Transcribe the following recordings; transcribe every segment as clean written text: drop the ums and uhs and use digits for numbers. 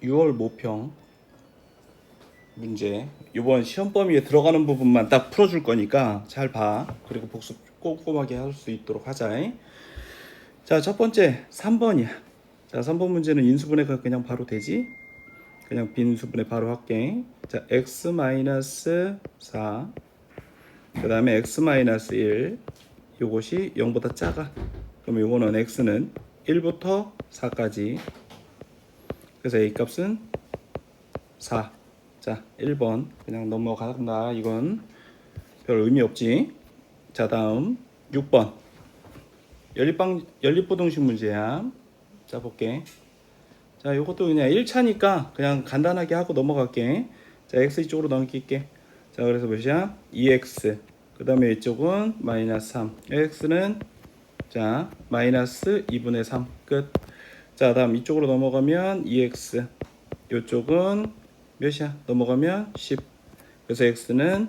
6월 모평 문제 이번 시험 범위에 들어가는 부분만 딱 풀어줄 거니까 잘 봐. 그리고 복습 꼼꼼하게 할 수 있도록 하자. 자, 첫 번째 3번이야. 자, 3번 문제는 인수분해가 그냥 바로 되지. 그냥 빈수분해 바로 할게. 자, x-4 그 다음에 x-1 요것이 0보다 작아. 그럼 요거는 x는 1부터 4까지. 그래서 a 값은 4. 자, 1번 그냥 넘어간다. 이건 별 의미 없지. 자, 다음 6번 연립부등식 문제야. 자, 볼게. 자, 요것도 그냥 1차니까 그냥 간단하게 하고 넘어갈게. 자, x 이쪽으로 넘길게. 자, 그래서 몇이야? 2x. 그 다음에 이쪽은 마이너스 3. x는 자 마이너스 2분의 3 끝. 자, 다음 이쪽으로 넘어가면 2x. 이쪽은 몇이야? 넘어가면 10. 그래서 x는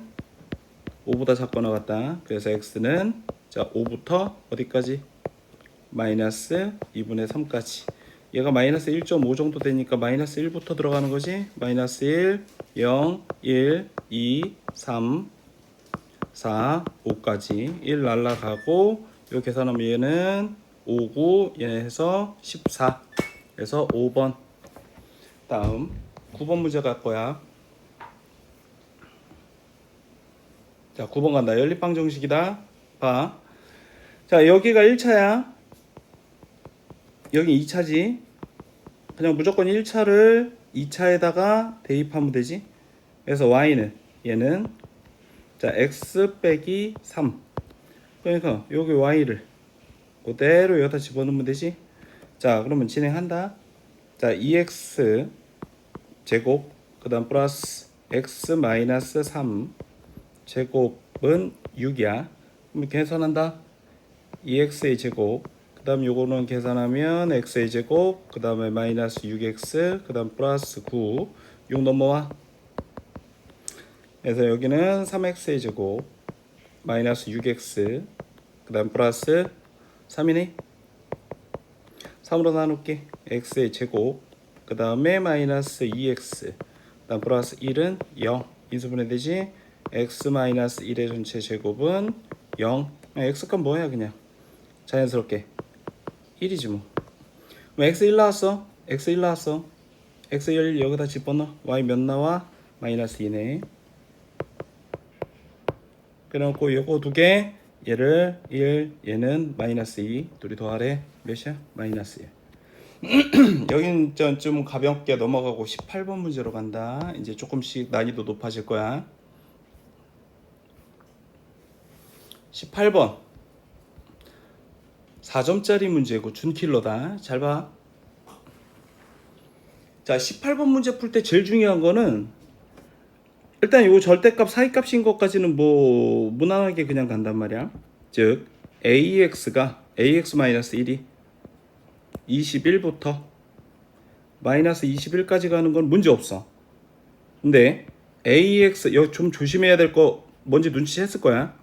5보다 작거나 같다. 그래서 x는 자 5부터 어디까지? 마이너스 2분의 3까지. 얘가 마이너스 1.5 정도 되니까 마이너스 1부터 들어가는 거지. 마이너스 1, 0, 1, 2, 3, 4, 5까지 1 날라가고 요 계산하면 얘는 5고 얘네 해서 14. 그래서 5번. 다음 9번 문제 갈 거야. 자, 9번 간다. 연립방 정식이다. 봐. 자, 여기가 1차야. 여기 2차지. 그냥 무조건 1차를 2차에다가 대입하면 되지. 그래서 y는 얘는 자 x 빼기 3. 그러니까 여기 y를 그대로 여기다 집어넣으면 되지. 자, 그러면 진행한다. 자, 2x 제곱 그 다음 플러스 x 마이너스 3 제곱은 6이야. 그럼 계산한다. 2x의 제곱 그 다음 요거는 계산하면 x의 제곱 그 다음에 마이너스 6x 그 다음 플러스 9 6 넘어와. 그래서 여기는 3x의 제곱 마이너스 6x 그 다음 플러스 3이네. 3으로 나눌게. x의 제곱 그 다음에 마이너스 2x 그 다음 플러스 1은 0. 인수분해 되지. x 마이너스 1의 전체 제곱은 0. x값 뭐야 그냥 자연스럽게 1이지 뭐. 그럼 x 1 나왔어. x 1 나왔어. x 1 여기다 집어넣어. y 몇 나와? 마이너스 2네. 그래놓고 요거 두 개 얘를 1 얘는 마이너스 2 둘이 더하래. 몇이야? 마이너스 1. 여긴 좀 가볍게 넘어가고 18번 문제로 간다. 이제 조금씩 난이도 높아질 거야. 18번 4점짜리 문제고 준킬러다. 잘 봐. 자, 18번 문제 풀 때 제일 중요한 거는 일단 요 절대값 사이값인 것까지는 뭐 무난하게 그냥 간단 말이야. 즉 AX가 AX-1이 21부터 마이너스 21까지 가는 건 문제 없어. 근데 AX 여기 좀 조심해야 될 거 뭔지 눈치챘을 거야.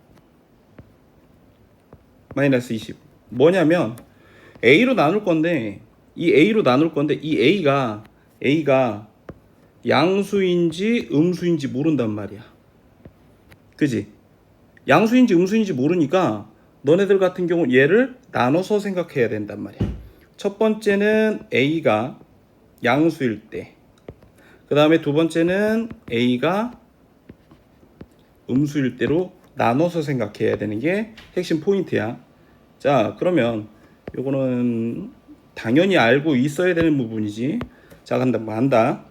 마이너스 20 뭐냐면 A로 나눌 건데 이 A로 나눌 건데 이 A가 양수인지 음수인지 모른단 말이야. 그지? 양수인지 음수인지 모르니까 너네들 같은 경우 얘를 나눠서 생각해야 된단 말이야. 첫 번째는 A가 양수일 때, 그 다음에 두 번째는 A가 음수일 때로 나눠서 생각해야 되는 게 핵심 포인트야. 자, 그러면 요거는 당연히 알고 있어야 되는 부분이지. 자, 간다.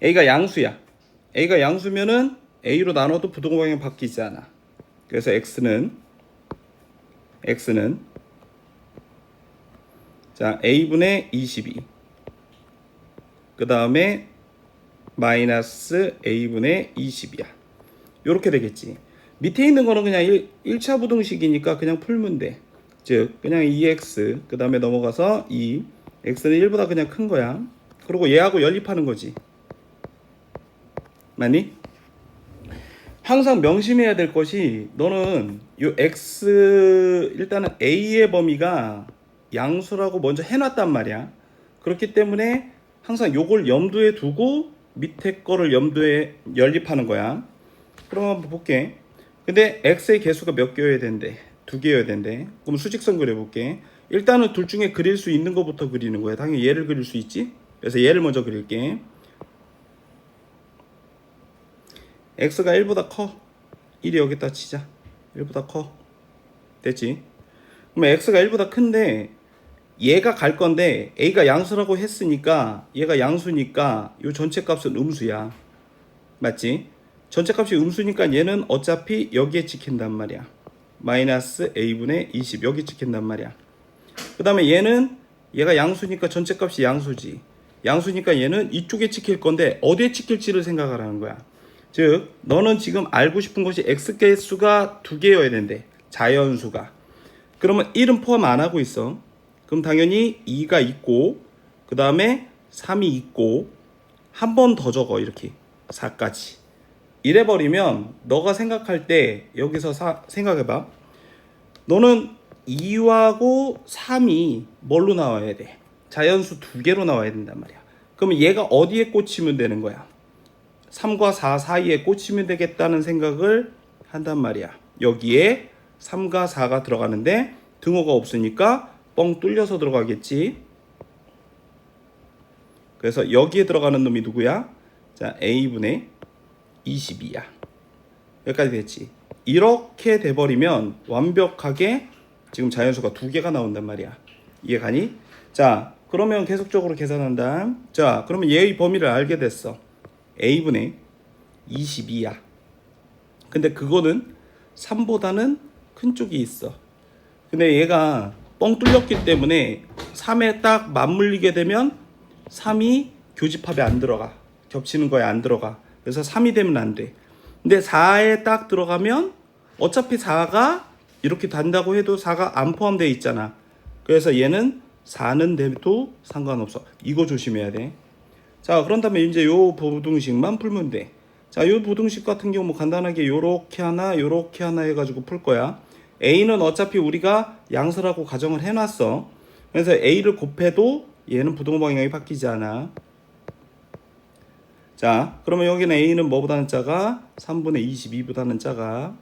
A가 양수야. A가 양수면은 A로 나눠도 부동방향 바뀌지 않아. 그래서 X는 자 A분의 22. 그 다음에 마이너스 A분의 20이야. 요렇게 되겠지. 밑에 있는 거는 그냥 1차 부등식이니까 그냥 풀면 돼. 즉 그냥 2x 그 다음에 넘어가서 2 x는 1보다 그냥 큰 거야. 그리고 얘하고 연립하는 거지. 맞니? 항상 명심해야 될 것이 너는 요 x 일단은 a의 범위가 양수라고 먼저 해놨단 말이야. 그렇기 때문에 항상 요걸 염두에 두고 밑에 거를 염두에 연립하는 거야. 그럼 한번 볼게. 근데 x의 개수가 몇 개여야 된대? 2개여야 된대. 그럼 수직선 그려볼게. 일단은 둘 중에 그릴 수 있는 것부터 그리는 거야. 당연히 얘를 그릴 수 있지. 그래서 얘를 먼저 그릴게. x가 1보다 커. 1이 여기다 치자. 1보다 커. 됐지? 그럼 x가 1보다 큰데 얘가 갈 건데 a가 양수라고 했으니까 얘가 양수니까 요 전체 값은 음수야. 맞지? 전체 값이 음수니까 얘는 어차피 여기에 찍힌단 말이야. 마이너스 a분의 20 여기 찍힌단 말이야. 그 다음에 얘가 양수니까 전체 값이 양수지. 양수니까 얘는 이쪽에 찍힐 건데 어디에 찍힐지를 생각하라는 거야. 즉 너는 지금 알고 싶은 것이 x개수가 2개여야 된대. 자연수가. 그러면 1은 포함 안 하고 있어. 그럼 당연히 2가 있고 그 다음에 3이 있고 한 번 더 적어. 이렇게 4까지. 이래버리면 너가 생각할 때 여기서 생각해봐. 너는 2하고 3이 뭘로 나와야 돼? 자연수 2개로 나와야 된단 말이야. 그러면 얘가 어디에 꽂히면 되는 거야? 3과 4 사이에 꽂히면 되겠다는 생각을 한단 말이야. 여기에 3과 4가 들어가는데 등호가 없으니까 뻥 뚫려서 들어가겠지. 그래서 여기에 들어가는 놈이 누구야? 자, a분의 22야. 여기까지 됐지. 이렇게 돼버리면 완벽하게 지금 자연수가 2개가 나온단 말이야. 이해가니? 자, 그러면 계속적으로 계산한다. 자, 그러면 얘의 범위를 알게 됐어. a분의 22야. 근데 그거는 3보다는 큰 쪽이 있어. 근데 얘가 뻥 뚫렸기 때문에 3에 딱 맞물리게 되면 3이 교집합에 안 들어가. 겹치는 거에 안 들어가. 그래서 3이 되면 안 돼. 근데 4에 딱 들어가면 어차피 4가 이렇게 단다고 해도 4가 안 포함되어 있잖아. 그래서 얘는 4는 돼도 상관없어. 이거 조심해야 돼. 자, 그런 다음에 이제 요 부등식만 풀면 돼. 자, 요 부등식 같은 경우 뭐 간단하게 요렇게 하나 해가지고 풀 거야. A는 어차피 우리가 양수라고 가정을 해놨어. 그래서 A를 곱해도 얘는 부등호 방향이 바뀌지 않아. 자, 그러면 여기는 A는 뭐보다는 작아? 3분의 22보다는 작아.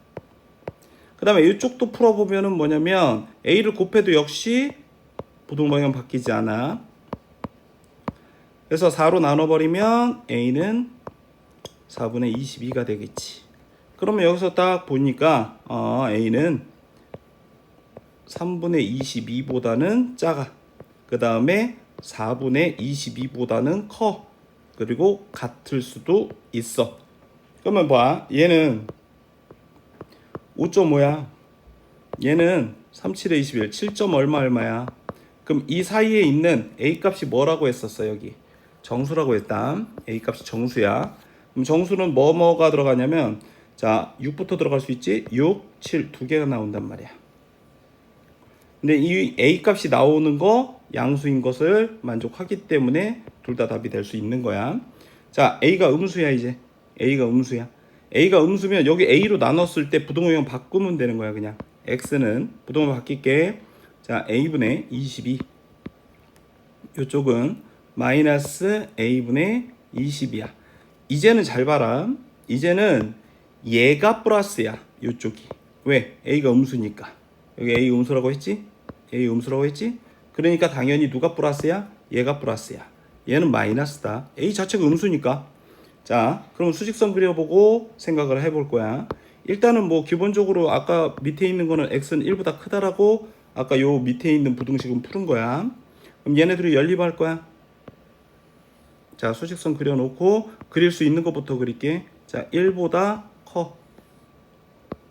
그 다음에 이쪽도 풀어보면은 뭐냐면 A를 곱해도 역시 부등호 방향 바뀌지 않아. 그래서 4로 나눠버리면 A는 4분의 22가 되겠지. 그러면 여기서 딱 보니까 A는 3분의 22보다는 작아. 그 다음에 4분의 22보다는 커. 그리고 같을 수도 있어. 그러면 봐. 얘는 5.5야. 얘는 37에 21. 7점 얼마야? 그럼 이 사이에 있는 A 값이 뭐라고 했었어? 여기 정수라고 했다. A 값이 정수야. 그럼 정수는 뭐가 들어가냐면 자 6부터 들어갈 수 있지. 6, 7 두 개가 나온단 말이야. 근데 이 A 값이 나오는 거 양수인 것을 만족하기 때문에 둘 다 답이 될 수 있는 거야. 자, A가 음수야. 이제 A가 음수야. A가 음수면 여기 A로 나눴을 때 부등호형 바꾸면 되는 거야. 그냥 X는 부등호 바뀔게. 자, A분의 22. 이쪽은 마이너스 A분의 20이야. 이제는 잘 봐라. 이제는 얘가 플러스야. 이쪽이. 왜? A가 음수니까. 여기 A 음수라고 했지? A 음수라고 했지? 그러니까 당연히 누가 플러스야? 얘가 플러스야. 얘는 마이너스다. A 자체가 음수니까. 자, 그럼 수직선 그려보고 생각을 해볼 거야. 일단은 뭐 기본적으로 아까 밑에 있는 거는 x는 1보다 크다라고 아까 요 밑에 있는 부등식은 푸른 거야. 그럼 얘네들이 연립할 거야. 자, 수직선 그려놓고 그릴 수 있는 것부터 그릴게. 자, 1보다 커.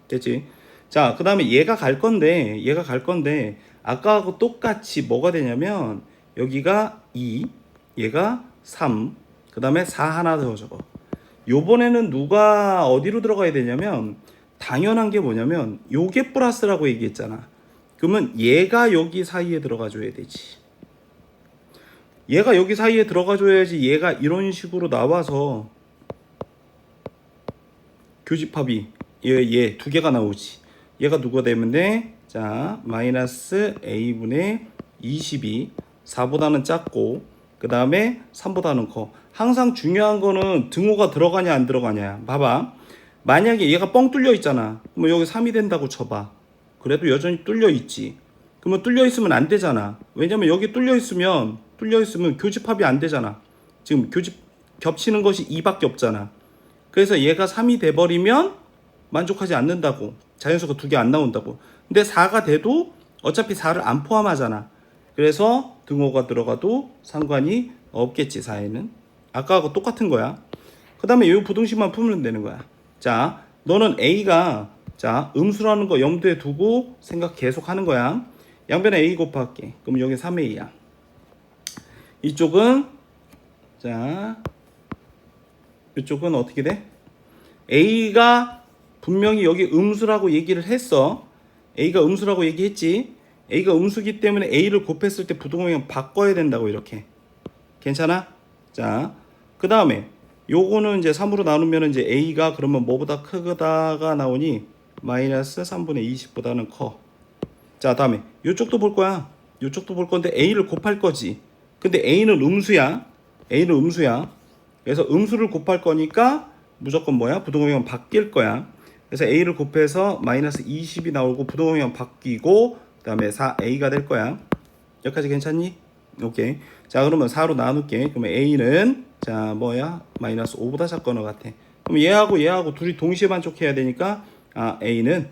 됐지? 자, 그 다음에 얘가 갈 건데 아까하고 똑같이 뭐가 되냐면 여기가 2, 얘가 3, 그 다음에 4 하나 더 적어. 요번에는 누가 어디로 들어가야 되냐면 당연한 게 뭐냐면 요게 플러스라고 얘기했잖아. 그러면 얘가 여기 사이에 들어가 줘야 되지. 얘가 여기 사이에 들어가 줘야지 얘가 이런 식으로 나와서 교집합이 얘 두 개가 나오지. 얘가 누가 되면 돼? 자, 마이너스 a분의 22 4보다는 작고 그 다음에 3보다는 커. 항상 중요한 거는 등호가 들어가냐 안 들어가냐. 봐봐. 만약에 얘가 뻥 뚫려 있잖아. 그러면 여기 3이 된다고 쳐봐. 그래도 여전히 뚫려 있지. 그러면 뚫려 있으면 안 되잖아. 왜냐면 여기 뚫려 있으면 교집합이 안 되잖아. 지금 교집 겹치는 것이 2밖에 없잖아. 그래서 얘가 3이 돼버리면 만족하지 않는다고. 자연수가 2개 안 나온다고. 근데 4가 돼도 어차피 4를 안 포함하잖아. 그래서 등호가 들어가도 상관이 없겠지, 4에는. 아까하고 똑같은 거야. 그 다음에 이 부등식만 풀면 되는 거야. 자, 너는 A가 자 음수라는 거 염두에 두고 생각 계속 하는 거야. 양변에 A 곱할게. 그럼 여기 3A야. 이쪽은 자 이쪽은 어떻게 돼? A가 분명히 여기 음수라고 얘기를 했어. A가 음수라고 얘기했지. A가 음수기 때문에 A를 곱했을 때 부등호형 바꿔야 된다고 이렇게. 괜찮아? 자, 그 다음에 요거는 이제 3으로 나누면 이제 A가 그러면 뭐보다 크다가 나오니 마이너스 3분의 20보다는 커. 자, 다음에 요쪽도 볼 거야. 요쪽도 볼 건데 A를 곱할 거지. 근데 A는 음수야. A는 음수야. 그래서 음수를 곱할 거니까 무조건 뭐야? 부등호형 바뀔 거야. 그래서 A를 곱해서 마이너스 20이 나오고 부등호형 바뀌고 그 다음에 4A가 될 거야. 여기까지 괜찮니? 오케이. 자, 그러면 4로 나눌게. 그러면 A는 자 뭐야? 마이너스 5보다 작건 것 같아. 그럼 얘하고 둘이 동시에 만족해야 되니까 A는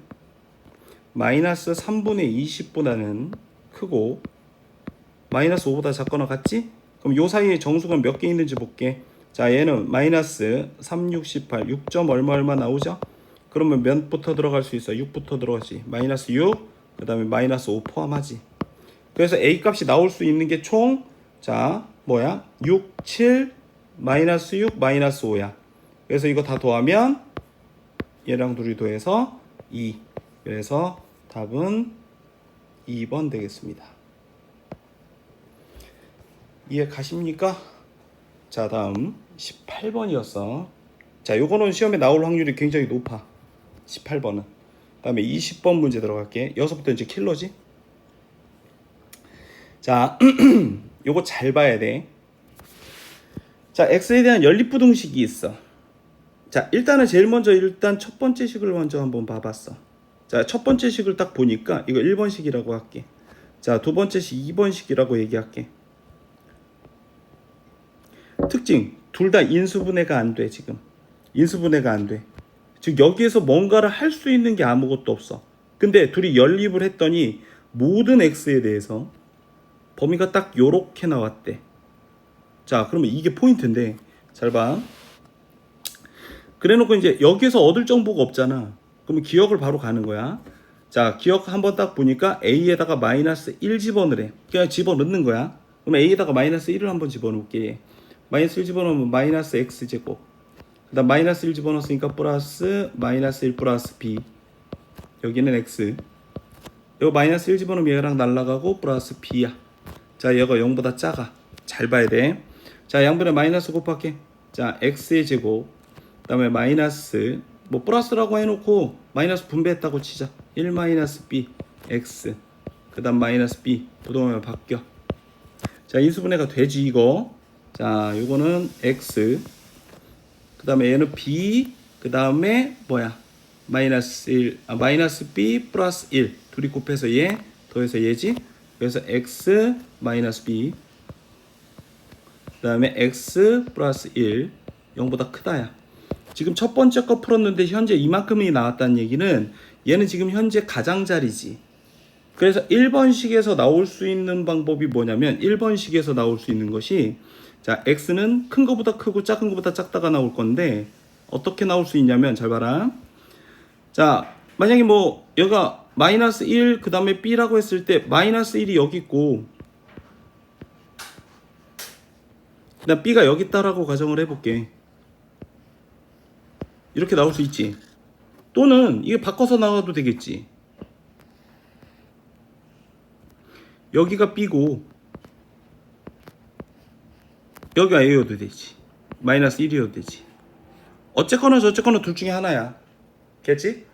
마이너스 3분의 20보다는 크고 마이너스 5보다 작거나 같지? 그럼 요 사이에 정수가 몇 개 있는지 볼게. 자, 얘는 마이너스 3, 6, 18, 6점 얼마 나오죠? 그러면 몇부터 들어갈 수 있어? 6부터 들어가지. 마이너스 6, 그 다음에 마이너스 5 포함하지. 그래서 A 값이 나올 수 있는 게 총, 자, 뭐야? 6, 7, 마이너스 6, 마이너스 5야. 그래서 이거 다 더하면 얘랑 둘이 더해서 2. 그래서 답은 2번 되겠습니다. 이해 가십니까? 자, 다음 18번이었어. 자, 요거는 시험에 나올 확률이 굉장히 높아. 18번은. 다음에 20번 문제 들어갈게. 여기서부터 이제 킬러지. 자, 요거 잘 봐야 돼. 자, x에 대한 연립부등식이 있어. 자, 일단은 제일 먼저 첫 번째 식을 먼저 한번 봐봤어. 자, 첫 번째 식을 딱 보니까 이거 1번식이라고 할게. 자, 두 번째 식 2번식이라고 얘기할게. 특징, 둘 다 인수분해가 안 돼, 지금. 인수분해가 안 돼. 즉, 여기에서 뭔가를 할 수 있는 게 아무것도 없어. 근데 둘이 연립을 했더니 모든 x에 대해서 범위가 딱 요렇게 나왔대. 자, 그러면 이게 포인트인데, 잘 봐. 그래 놓고 이제 여기서 얻을 정보가 없잖아. 그러면 기억을 바로 가는 거야. 자, 기억 한번 딱 보니까 A에다가 마이너스 1 집어넣으래. 그냥 집어넣는 거야. 그럼 A에다가 마이너스 1을 한번 집어넣을게. 마이너스 1 집어넣으면 마이너스 X제곱. 그 다음 마이너스 1 집어넣었으니까 플러스 마이너스 1 플러스 B. 여기는 X. 이거 마이너스 1 집어넣으면 얘랑 날라가고 플러스 B야. 자, 얘가 0보다 작아. 잘 봐야 돼. 자, 양변에 마이너스 곱할게. 자, X의 제곱. 그 다음에 마이너스 뭐 플러스라고 해놓고 마이너스 분배했다고 치자. 1 마이너스 B X. 그 다음 마이너스 B 부동하면 바뀌어. 자, 인수분해가 되지 이거. 자, 요거는 X. 그 다음에 얘는 B. 그 다음에 뭐야? 마이너스 1, 마이너스 B 플러스 1. 둘이 곱해서 얘, 더해서 얘지. 그래서 X 마이너스 B. 그 다음에 X 플러스 1. 0보다 크다야. 지금 첫 번째 거 풀었는데 현재 이만큼이 나왔다는 얘기는 얘는 지금 현재 가장자리지. 그래서 1번식에서 나올 수 있는 방법이 뭐냐면 1번식에서 나올 수 있는 것이 자, x는 큰 거보다 크고 작은 거보다 작다가 나올 건데 어떻게 나올 수 있냐면 잘 봐라. 자, 만약에 뭐 여기가 마이너스 1 그 다음에 b라고 했을 때 마이너스 1이 여기 있고 그다음 b가 여기 있다라고 가정을 해볼게. 이렇게 나올 수 있지. 또는 이게 바꿔서 나와도 되겠지. 여기가 B고 여기가 A여도 되지. 마이너스 1이어도 되지. 어쨌거나 저쨌거나 둘 중에 하나야. 겠지?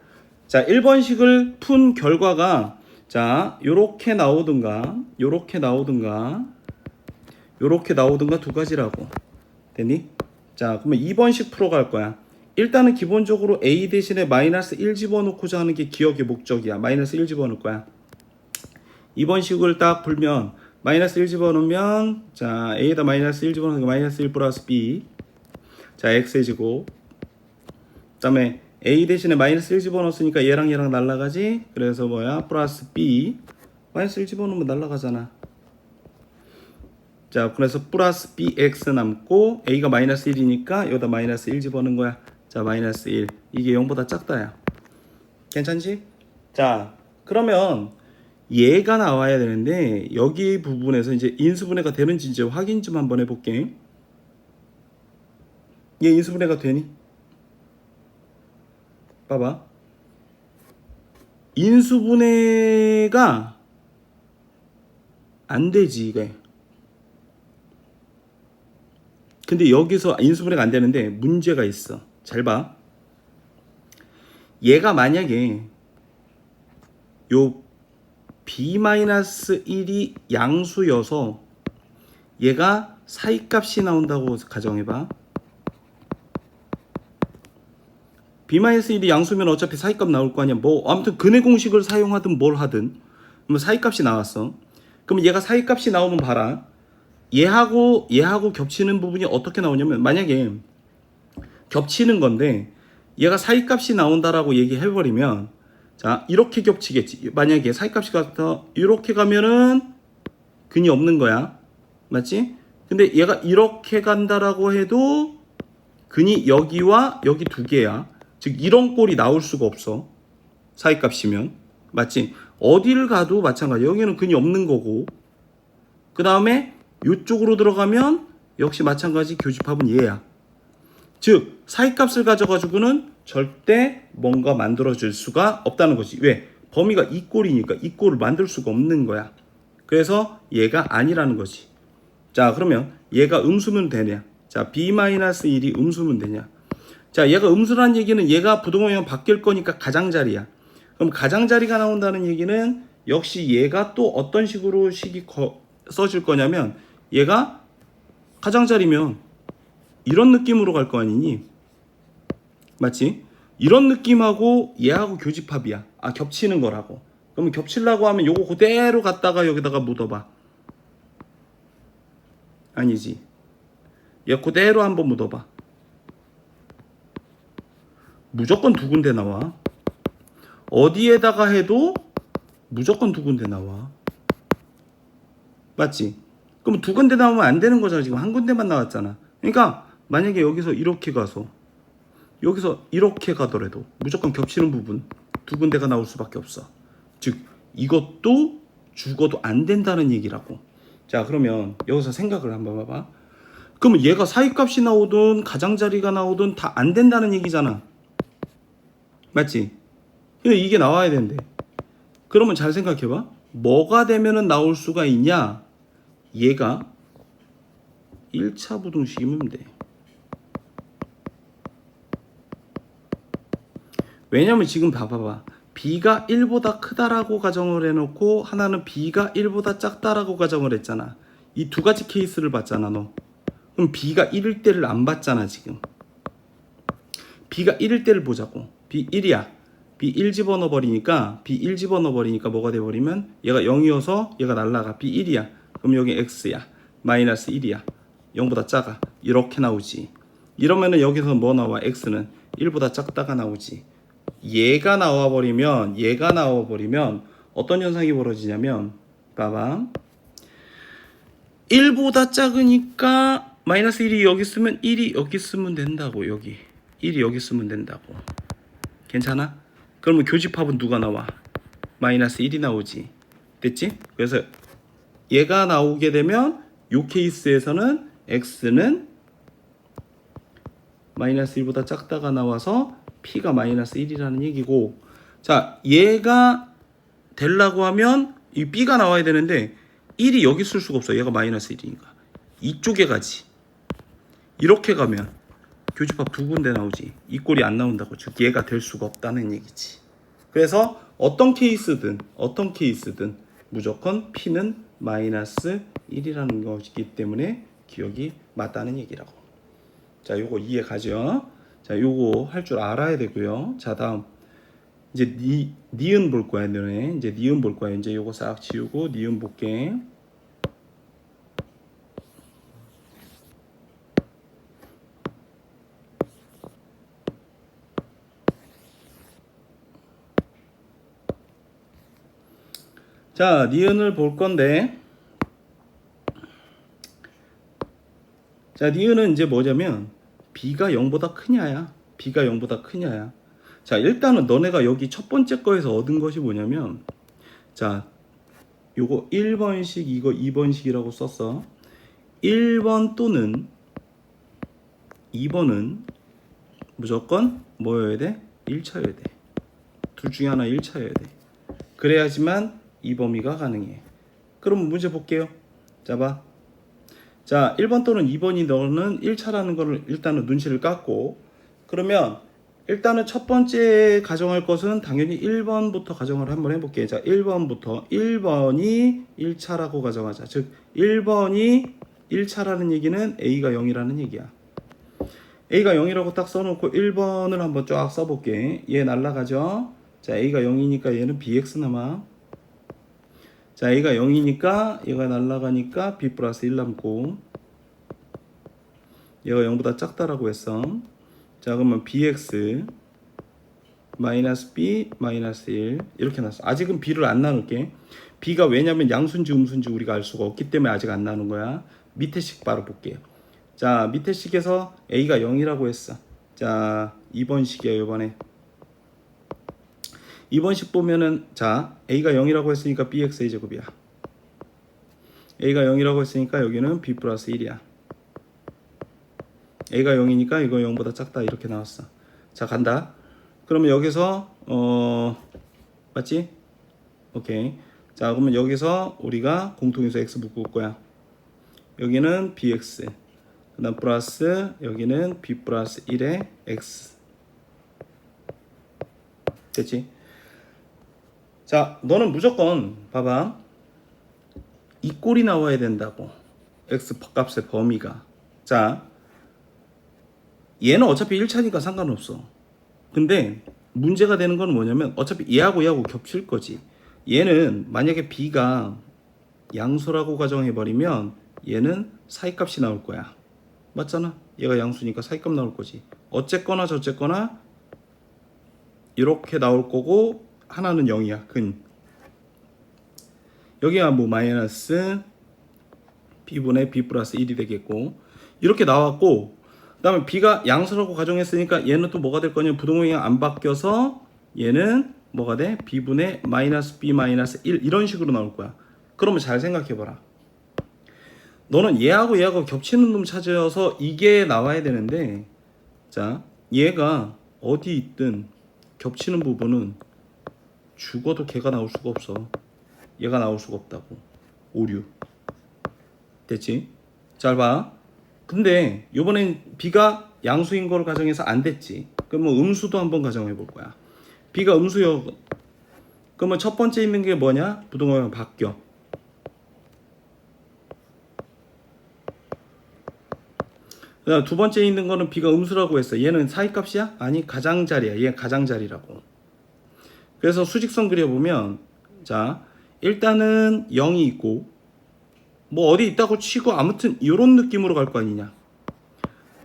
자, 1번식을 푼 결과가 자, 요렇게 나오든가 요렇게 나오든가 두 가지라고. 됐니? 자, 그러면 2번식 풀어갈 거야. 일단은 기본적으로 a 대신에 마이너스 1 집어넣고자 하는 게 기억의 목적이야. 마이너스 1 집어넣을 거야. 2번식을 딱 풀면 마이너스 1 집어넣으면 자 a에다 마이너스 1 집어넣으면 마이너스 1 플러스 b 자 x해지고 그 다음에 a 대신에 마이너스 1 집어넣었으니까 얘랑 얘랑 날라가지. 그래서 뭐야 플러스 b 마이너스 1 집어넣으면 날라가잖아. 자 그래서 플러스 bx 남고 a가 마이너스 1이니까 여기다 마이너스 1 집어넣은 거야. 자 마이너스 1 이게 0보다 작다야. 괜찮지? 자 그러면 얘가 나와야 되는데 여기 부분에서 이제 인수분해가 되는지 이제 확인 좀 한번 해볼게. 얘 인수분해가 되니? 봐봐. 인수분해가 안 되지 이게. 근데 여기서 인수분해가 안 되는데 문제가 있어. 잘 봐. 얘가 만약에 요 b-1이 양수여서 얘가 사이값이 나온다고 가정해봐. b-1이 양수면 어차피 사이값 나올 거 아니야. 뭐 아무튼 근해 공식을 사용하든 뭘 하든 그러면 사이값이 나왔어. 그럼 얘가 사이값이 나오면 봐라. 얘하고 겹치는 부분이 어떻게 나오냐면 만약에 겹치는 건데 얘가 사이값이 나온다라고 얘기해버리면 자 이렇게 겹치겠지. 만약에 사이값이 같아 이렇게 가면은 근이 없는 거야. 맞지? 근데 얘가 이렇게 간다라고 해도 근이 여기와 여기 두 개야. 즉 이런 꼴이 나올 수가 없어. 사이값이면. 맞지? 어디를 가도 마찬가지. 여기는 근이 없는 거고 그 다음에 이쪽으로 들어가면 역시 마찬가지 교집합은 얘야. 즉 사이값을 가져가지고는 절대 뭔가 만들어질 수가 없다는 거지. 왜? 범위가 이 꼴이니까 이 꼴을 만들 수가 없는 거야. 그래서 얘가 아니라는 거지. 자 그러면 얘가 음수면 되냐? 자 b-1이 음수면 되냐? 자 얘가 음수라는 얘기는 얘가 부동호형 바뀔 거니까 가장자리야. 그럼 가장자리가 나온다는 얘기는 역시 얘가 또 어떤 식으로 식이 써질 거냐면 얘가 가장자리면 이런 느낌으로 갈 거 아니니? 맞지? 이런 느낌하고 얘하고 교집합이야. 아 겹치는 거라고. 그러면 겹치려고 하면 요거 그대로 갖다가 여기다가 묻어봐. 아니지. 얘 그대로 한번 묻어봐. 무조건 두 군데 나와. 어디에다가 해도 무조건 두 군데 나와. 맞지? 그럼 두 군데 나오면 안 되는 거잖아. 지금 한 군데만 나왔잖아. 그러니까 만약에 여기서 이렇게 가서 여기서 이렇게 가더라도 무조건 겹치는 부분 두 군데가 나올 수밖에 없어. 즉 이것도 죽어도 안 된다는 얘기라고. 자 그러면 여기서 생각을 한번 봐봐. 그러면 얘가 사이값이 나오든 가장자리가 나오든 다 안 된다는 얘기잖아. 맞지? 근데 이게 나와야 된대. 그러면 잘 생각해봐. 뭐가 되면은 나올 수가 있냐? 얘가 1차 부등식이면 돼. 왜냐면 지금 봐봐. b가 1보다 크다라고 가정을 해놓고 하나는 b가 1보다 작다라고 가정을 했잖아. 이 두 가지 케이스를 봤잖아 너. 그럼 b가 1일 때를 안 봤잖아 지금. b가 1일 때를 보자고. b 1이야. b 1 집어넣어 버리니까 뭐가 돼버리면 얘가 0이어서 얘가 날라가. b 1이야. 그럼 여기 x야. 마이너스 1이야. 0보다 작아. 이렇게 나오지. 이러면은 여기서 뭐 나와? x는 1보다 작다가 나오지. 얘가 나와버리면 어떤 현상이 벌어지냐면 봐봐. 1보다 작으니까 마이너스 1이 여기 쓰면 1이 여기 쓰면 된다고. 여기 1이 여기 쓰면 된다고. 괜찮아? 그러면 교집합은 누가 나와? 마이너스 1이 나오지. 됐지? 그래서 얘가 나오게 되면 이 케이스에서는 x는 마이너스 1보다 작다가 나와서 p가 마이너스 1이라는 얘기고. 자 얘가 되려고 하면 이 b가 나와야 되는데 1이 여기 쓸 수가 없어. 얘가 마이너스 1이니까 이쪽에 가지. 이렇게 가면 교집합 두 군데 나오지. 이 꼴이 안 나온다고. 즉 얘가 될 수가 없다는 얘기지. 그래서 어떤 케이스든 무조건 p는 마이너스 1이라는 것이기 때문에 기억이 맞다는 얘기라고. 자, 요거 이해 가죠? 자, 요거 할 줄 알아야 되고요. 자, 다음 이제 니은 볼 거야, 너네. 이제 니은 볼 거야. 이제 요거 싹 지우고 니은 볼게. 자, 니은을 볼 건데, 자, 니은은 이제 뭐냐면 b가 0보다 크냐야. b가 0보다 크냐야. 자, 일단은 너네가 여기 첫 번째 거에서 얻은 것이 뭐냐면, 자, 요거 1번식, 이거 2번식이라고 썼어. 1번 또는 2번은 무조건 뭐여야 돼? 1차여야 돼. 둘 중에 하나 1차여야 돼. 그래야지만 이 범위가 가능해. 그럼 문제 볼게요. 자, 봐. 자, 1번 또는 2번이 너는 1차라는 거를 일단은 눈치를 깠고, 그러면 일단은 첫 번째 가정할 것은 당연히 1번부터 가정을 한번 해볼게요. 자, 1번부터 1번이 1차라고 가정하자. 즉 1번이 1차라는 얘기는 A가 0이라는 얘기야. A가 0이라고 딱 써놓고 1번을 한번 쫙 써볼게. 얘 날라가죠. 자, A가 0이니까 얘는 BX 남아. 자, A가 0이니까 얘가 날라가니까 B 플러스 1 남고, 얘가 0보다 작다라고 했어. 자, 그러면 BX 마이너스 B 마이너스 1 이렇게 났어. 아직은 B를 안 나눌게. B가 왜냐면 양수인지 음수인지 우리가 알 수가 없기 때문에 아직 안 나눈 거야. 밑에 식 바로 볼게요. 자, 밑에 식에서 A가 0이라고 했어. 자, 2번 식이야. 요번에 2번 식 보면은, 자, A가 0이라고 했으니까 BX의 제곱이야. A가 0이라고 했으니까 여기는 B 플러스 1이야. A가 0이니까 이거 0보다 작다 이렇게 나왔어. 자, 간다. 그러면 여기서 맞지? 오케이. 자, 그러면 여기서 우리가 공통요소 X 묶을 거야. 여기는 BX, 그 다음 플러스 여기는 B 플러스 1의 X. 됐지? 자, 너는 무조건 봐봐, 이 꼴이 나와야 된다고. X 값의 범위가. 자, 얘는 어차피 1차니까 상관없어. 근데 문제가 되는 건 뭐냐면 어차피 얘하고 얘하고 겹칠 거지. 얘는 만약에 B가 양수라고 가정해버리면 얘는 사이값이 나올 거야. 맞잖아? 얘가 양수니까 사이값 나올 거지. 어쨌거나 저쨌거나 이렇게 나올 거고, 하나는 0이야. 근 여기가 뭐 마이너스 B분의 B 플러스 1이 되겠고, 이렇게 나왔고, 그 다음에 B가 양수라고 가정했으니까 얘는 또 뭐가 될 거냐, 부동형이 안 바뀌어서 얘는 뭐가 돼? B분의 마이너스 B 마이너스 1 이런 식으로 나올 거야. 그러면 잘 생각해봐라. 너는 얘하고 얘하고 겹치는 놈 찾아서 이게 나와야 되는데, 자, 얘가 어디 있든 겹치는 부분은 죽어도 걔가 나올 수가 없어. 얘가 나올 수가 없다고. 오류. 됐지? 잘 봐. 근데 요번엔 B가 양수인 걸 가정해서 안 됐지. 그러면 음수도 한번 가정해 볼 거야. B가 음수여. 그러면 첫 번째 있는 게 뭐냐? 부동형이 바뀌어. 그다음 두 번째 있는 거는 B가 음수라고 했어. 얘는 사이값이야? 아니, 가장자리야. 얘 가장자리라고. 그래서 수직선 그려보면, 자, 일단은 0이 있고, 뭐 어디 있다고 치고 아무튼 이런 느낌으로 갈 거 아니냐.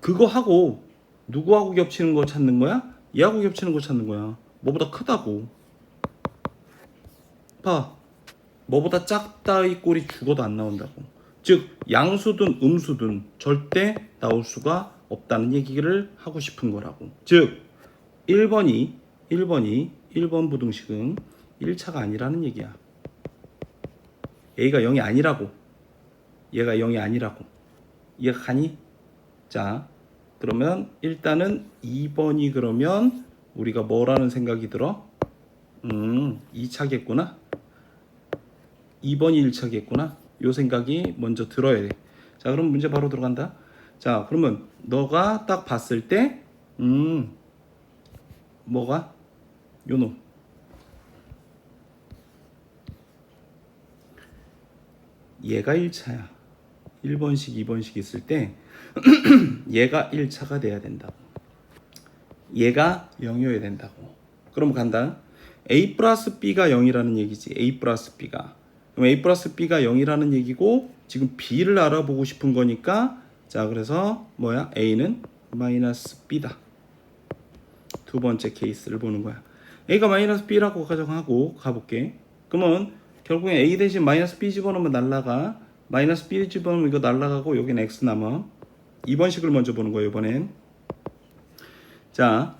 그거 하고 누구하고 겹치는 거 찾는 거야? 얘하고 겹치는 거 찾는 거야. 뭐보다 크다고. 봐, 뭐보다 작다 이 꼴이 죽어도 안 나온다고. 즉 양수든 음수든 절대 나올 수가 없다는 얘기를 하고 싶은 거라고. 즉 1번 부등식은 1차가 아니라는 얘기야. A가 0이 아니라고. 얘가 0이 아니라고. 이해가 가니? 자, 그러면 일단은 2번이 그러면 우리가 뭐라는 생각이 들어? 2차겠구나. 2번이 1차겠구나. 요 생각이 먼저 들어야 돼. 자, 그럼 문제 바로 들어간다. 자, 그러면 너가 딱 봤을 때 뭐가? 요놈. 얘가 1차야. 1번식, 2번식 있을 때 얘가 1차가 돼야 된다고. 얘가 0이어야 된다고. 그럼 간다. A 플러스 B가 0이라는 얘기지. A 플러스 B가. 그럼 A 플러스 B가 0이라는 얘기고 지금 B를 알아보고 싶은 거니까 자 그래서 뭐야? A는 마이너스 B다. 두 번째 케이스를 보는 거야. A가 마이너스 B라고 가정하고 가볼게. 그러면 결국엔 A 대신 마이너스 B 집어넣으면 날라가. 마이너스 B 집어넣으면 이거 날라가고 여기는 X 남아. 2번식을 먼저 보는 거예요 이번엔. 자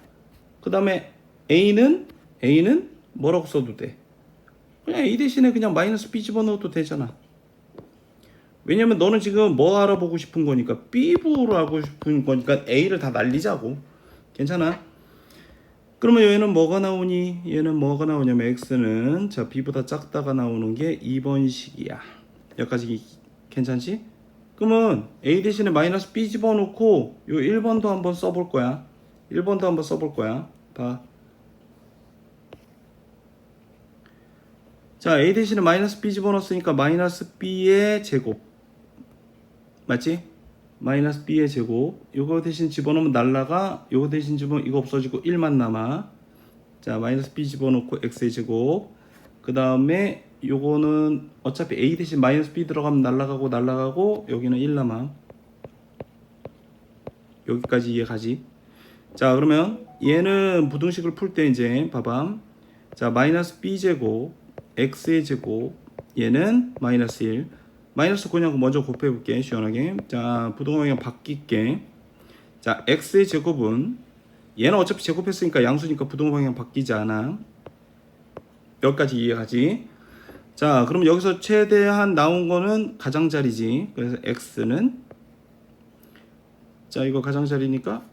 그 다음에 A는 뭐라고 써도 돼. 그냥 A 대신에 그냥 마이너스 B 집어넣어도 되잖아. 왜냐면 너는 지금 뭐 알아보고 싶은 거니까 B부를 알고 싶은 거니까 A를 다 날리자고. 괜찮아? 그러면 얘는 뭐가 나오니? 얘는 뭐가 나오냐면 X는 자 B보다 작다가 나오는 게 2번식이야. 여기까지 괜찮지? 그러면 A 대신에 마이너스 B 집어넣고 요 1번도 한번 써볼 거야. 1번도 한번 써볼 거야. 봐. 자 A 대신에 마이너스 B 집어넣었으니까 마이너스 B의 제곱 맞지? 마이너스 B의 제곱 요거 대신 집어넣으면 날라가. 요거 대신 집어넣으면 이거 없어지고 1만 남아. 자 마이너스 B 집어넣고 X의 제곱 그 다음에 요거는 어차피 A 대신 마이너스 B 들어가면 날라가고 여기는 1 남아. 여기까지 이해가지? 자 그러면 얘는 부등식을 풀 때 이제 봐봐. 자 마이너스 B 제곱 X의 제곱 얘는 마이너스 1 마이너스 그냥 먼저 곱해볼게 시원하게. 자 부등호방향 바뀔게. 자 X의 제곱은 얘는 어차피 제곱했으니까 양수니까 부등호방향 바뀌지 않아. 여기까지 이해가지? 자 그럼 여기서 최대한 나온 거는 가장자리지. 그래서 X는 자 이거 가장자리니까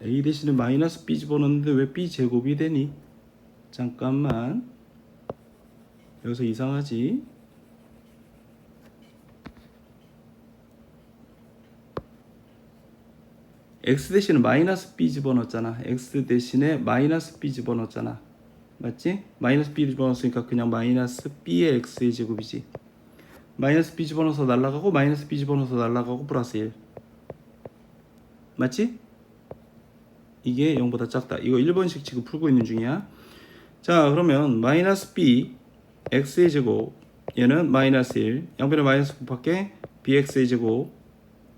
A 대신에 마이너스 B 집어넣는데 왜 B 제곱이 되니? 잠깐만 여기서 이상하지? X 대신에 마이너스 B 집어넣었잖아. X 대신에 마이너스 B 집어넣었잖아. 맞지? 마이너스 B 집어넣었으니까 그냥 마이너스 B의 X의 제곱이지. 마이너스 B 집어넣어서 날라가고 마이너스 B 집어넣어서 날라가고 플러스 1 맞지? 이게 0보다 작다. 이거 1번식 지금 풀고 있는 중이야. 자 그러면 마이너스 B X의 제곱 얘는 마이너스 1 양변에 마이너스 곱할게 BX의 제곱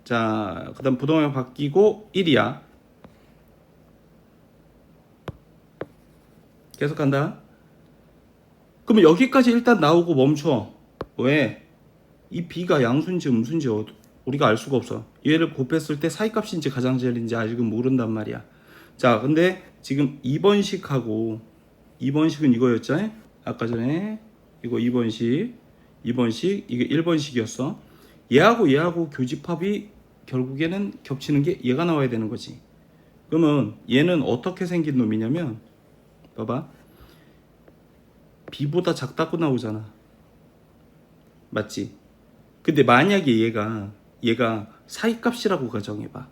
자, 그 다음 부동항 바뀌고 1이야. 계속 간다. 그러면 여기까지 일단 나오고 멈춰. 왜? 이 B가 양수인지 음수인지 우리가 알 수가 없어. 얘를 곱했을 때 사이값인지 가장자리인지 아직은 모른단 말이야. 자, 근데 지금 2번식하고 2번식은 이거였잖아요. 아까 전에 이거 2번식 이게 1번식이었어. 얘하고 교집합이 결국에는 겹치는 게 얘가 나와야 되는 거지. 그러면 얘는 어떻게 생긴 놈이냐면 봐봐. B보다 작다고 나오잖아. 맞지? 근데 만약에 얘가 사이값이라고 가정해봐.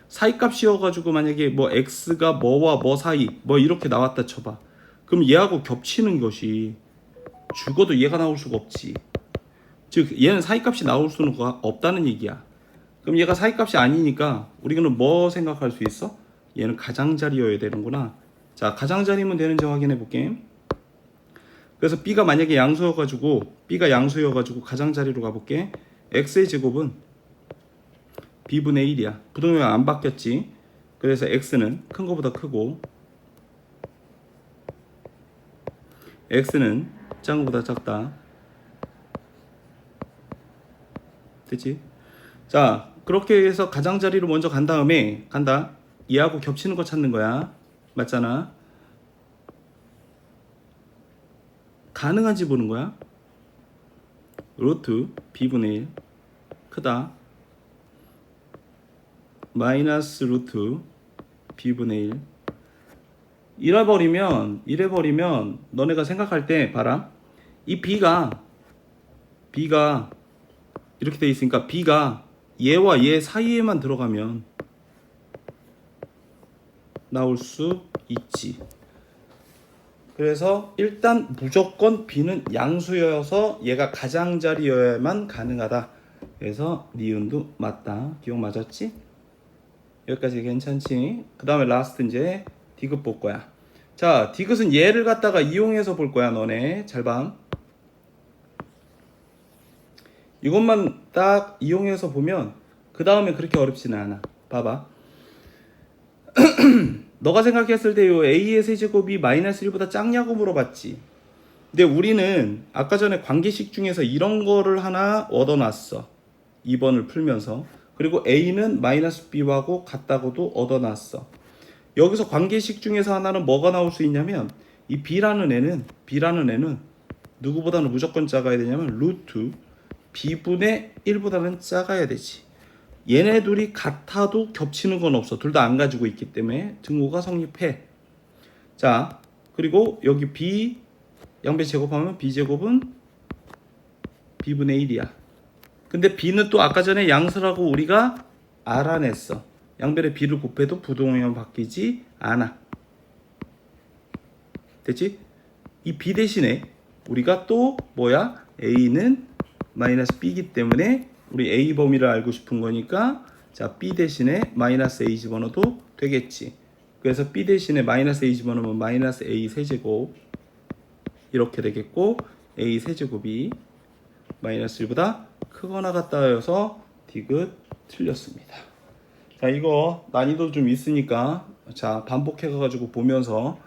사이값이어가지고 만약에 뭐 X가 뭐와 뭐 사이 뭐 이렇게 나왔다 쳐봐. 그럼 얘하고 겹치는 것이 죽어도 얘가 나올 수가 없지. 즉 얘는 사이값이 나올 수는 없다는 얘기야. 그럼 얘가 사이값이 아니니까 우리는 뭐 생각할 수 있어? 얘는 가장자리여야 되는구나. 자 가장자리면 되는지 확인해 볼게. 그래서 B가 만약에 양수여가지고 가장자리로 가볼게. X의 제곱은 B분의 1이야. 부동호가 안 바뀌었지. 그래서 X는 큰 거보다 크고 X는 작은 거보다 작다. 됐지? 자 그렇게 해서 가장자리로 먼저 간 다음에 간다. 얘하고 겹치는 거 찾는 거야. 맞잖아. 가능한지 보는 거야. 루트 B분의 1 크다. 마이너스 루트 B분의 1 이래버리면 너네가 생각할 때 봐라. 이 B가 이렇게 돼 있으니까 B가 얘와 얘 사이에만 들어가면 나올 수 있지. 그래서 일단 무조건 B는 양수여서 얘가 가장자리여야만 가능하다. 그래서 니은도 맞다. 기억 맞았지? 여기까지 괜찮지? 그 다음에 라스트 이제 디귿 볼 거야. 자, 디귿은 얘를 갖다가 이용해서 볼 거야. 너네 잘 봐. 이것만 딱 이용해서 보면 그 다음에 그렇게 어렵지는 않아. 봐봐. 너가 생각했을 때 요 a의 세제곱이 마이너스 1보다 작냐고 물어봤지. 근데 우리는 아까 전에 관계식 중에서 이런 거를 하나 얻어놨어. 2번을 풀면서. 그리고 a는 마이너스 b하고 같다고도 얻어놨어. 여기서 관계식 중에서 하나는 뭐가 나올 수 있냐면 이 b라는 애는 누구보다는 무조건 작아야 되냐면 루트 b분의 1보다는 작아야 되지. 얘네 둘이 같아도 겹치는 건 없어. 둘 다 안 가지고 있기 때문에 등호가 성립해. 자, 그리고 여기 b 양배 제곱하면 b제곱은 b분의 1이야. 근데 b는 또 아까 전에 양수라고 우리가 알아냈어. 양변에 b를 곱해도 부동형 바뀌지 않아. 됐지? 이 b 대신에 우리가 또 뭐야? a는 마이너스 b이기 때문에 우리 a 범위를 알고 싶은 거니까 자 b 대신에 마이너스 a 집어넣어도 되겠지. 그래서 b 대신에 마이너스 a 집어넣으면 마이너스 a 세제곱 이렇게 되겠고 a 세제곱이 마이너스 1보다 크거나 같다여서 디귿 틀렸습니다. 자, 이거 난이도 좀 있으니까 자 반복해 가지고 보면서